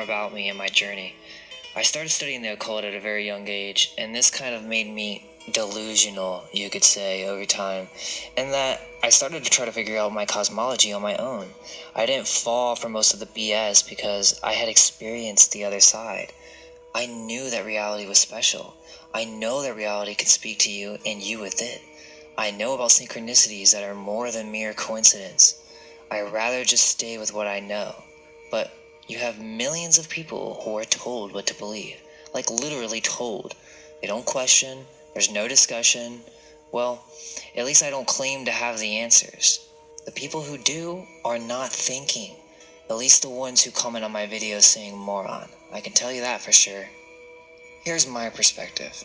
about me and my journey. I started studying the occult at a very young age, and this kind of made me delusional, you could say, over time, and that I started to try to figure out my cosmology on my own. I didn't fall for most of the BS because I had experienced the other side. I knew that reality was special. I know that reality can speak to you and you with it. I know about synchronicities that are more than mere coincidence. I'd rather just stay with what I know. But you have millions of people who are told what to believe. Like literally told. They don't question. There's no discussion. Well, at least I don't claim to have the answers. The people who do are not thinking. At least the ones who comment on my videos saying moron. I can tell you that for sure. Here's my perspective.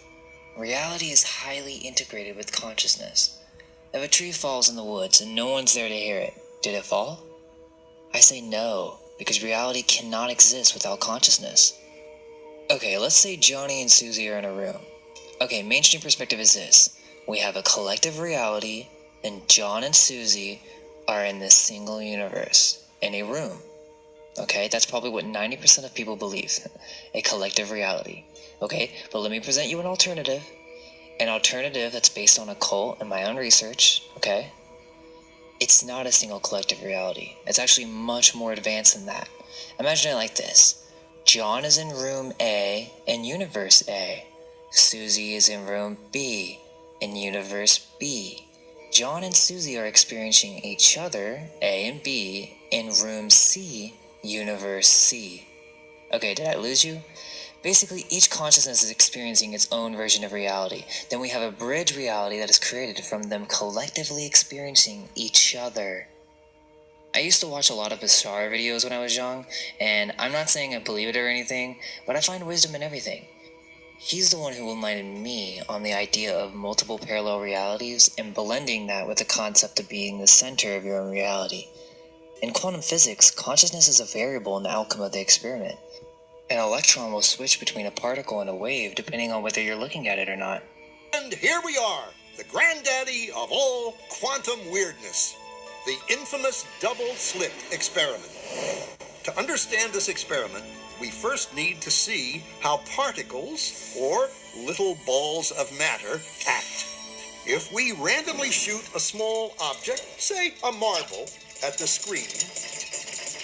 Reality is highly integrated with consciousness. If a tree falls in the woods and no one's there to hear it, did it fall? I say no, because reality cannot exist without consciousness. Okay, let's say Johnny and Susie are in a room. Okay, mainstream perspective is this. We have a collective reality, and John and Susie are in this single universe, in a room. Okay, that's probably what 90% of people believe. A collective reality. Okay, but let me present you an alternative. An alternative that's based on occult and my own research, okay? It's not a single collective reality. It's actually much more advanced than that. Imagine it like this. John is in room A in universe A. Susie is in room B in universe B. John and Susie are experiencing each other, A and B, in room C, universe C. Okay, did I lose you? Basically, each consciousness is experiencing its own version of reality. Then we have a bridge reality that is created from them collectively experiencing each other. I used to watch a lot of Bashar videos when I was young, and I'm not saying I believe it or anything, but I find wisdom in everything. He's the one who enlightened me on the idea of multiple parallel realities and blending that with the concept of being the center of your own reality. In quantum physics, consciousness is a variable in the outcome of the experiment. An electron will switch between a particle and a wave depending on whether you're looking at it or not. And here we are, the granddaddy of all quantum weirdness, the infamous double-slit experiment. To understand this experiment, we first need to see how particles, or little balls of matter, act. If we randomly shoot a small object, say a marble, at the screen,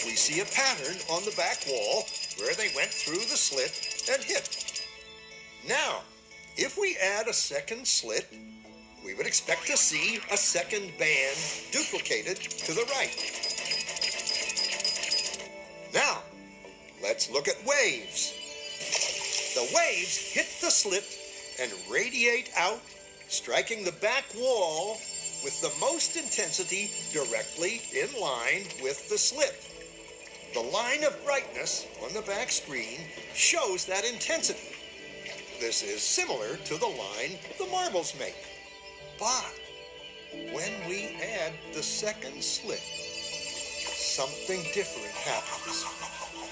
we see a pattern on the back wall where they went through the slit and hit. Now, if we add a second slit, we would expect to see a second band duplicated to the right. Now, let's look at waves. The waves hit the slit and radiate out, striking the back wall with the most intensity directly in line with the slit. The line of brightness on the back screen shows that intensity. This is similar to the line the marbles make. But when we add the second slit, something different happens.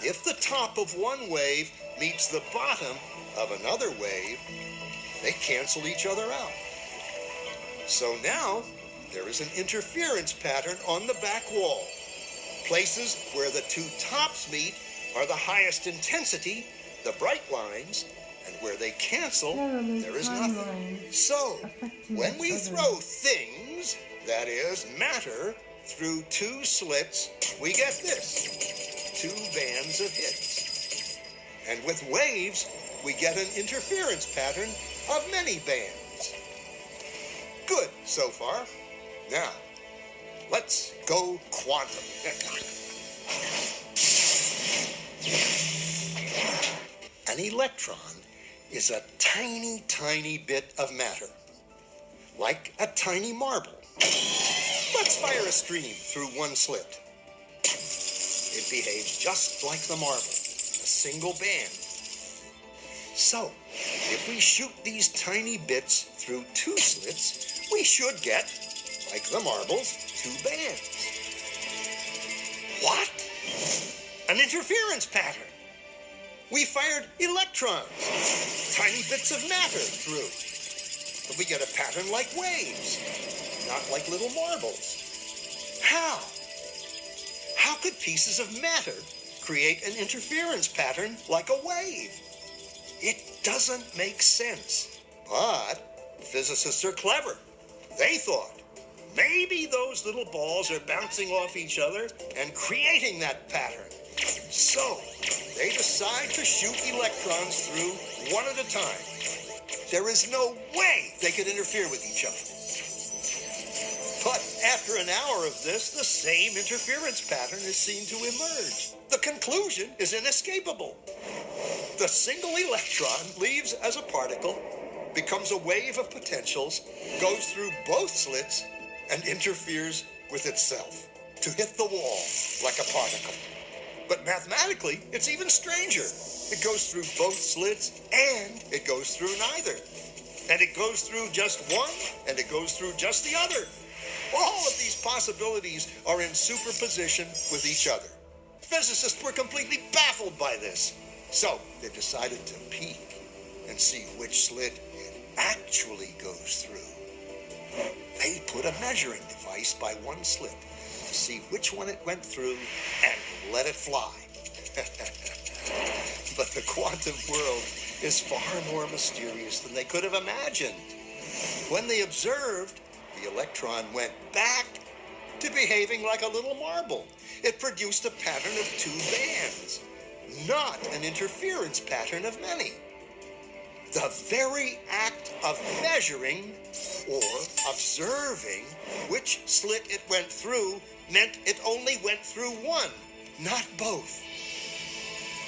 If the top of one wave meets the bottom of another wave, they cancel each other out. So now there is an interference pattern on the back wall. Places where the two tops meet are the highest intensity, the bright lines, and where they cancel, there is nothing. So, when we throw things, that is, matter, through two slits, we get this, two bands of hits. And with waves, we get an interference pattern of many bands. Good so far. Now, let's go quantum. An electron is a tiny, tiny bit of matter, like a tiny marble. Let's fire a stream through one slit. It behaves just like the marble, a single band. So, if we shoot these tiny bits through two slits, we should get, like the marbles, two bands. What? An interference pattern. We fired electrons, tiny bits of matter through. But we get a pattern like waves, not like little marbles. How? How could pieces of matter create an interference pattern like a wave. It doesn't make sense. But physicists are clever. They thought, maybe those little balls are bouncing off each other and creating that pattern. So, they decide to shoot electrons through one at a time. There is no way they could interfere with each other. But after an hour of this, the same interference pattern is seen to emerge. The conclusion is inescapable. The single electron leaves as a particle, becomes a wave of potentials, goes through both slits, and interferes with itself to hit the wall like a particle. But mathematically, it's even stranger. It goes through both slits, and it goes through neither. And it goes through just one, and it goes through just the other. All of these possibilities are in superposition with each other. Physicists were completely baffled by this. So they decided to peek and see which slit it actually goes through. They put a measuring device by one slit to see which one it went through and let it fly. But the quantum world is far more mysterious than they could have imagined. When they observed, the electron went back to behaving like a little marble. It produced a pattern of two bands, not an interference pattern of many. The very act of measuring or observing which slit it went through meant it only went through one, not both.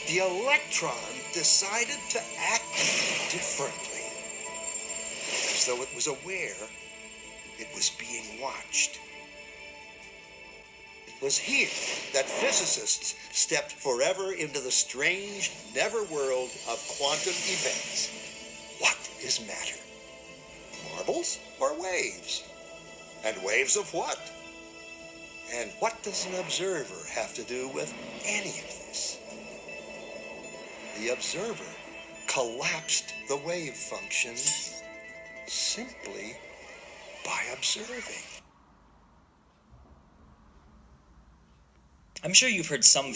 The electron decided to act differently, as though it was aware it was being watched. It was here that physicists stepped forever into the strange, never-world of quantum events. What is matter? Marbles or waves? And waves of what? And what does an observer have to do with any of this? The observer collapsed the wave function simply by observing. I'm sure you've heard some version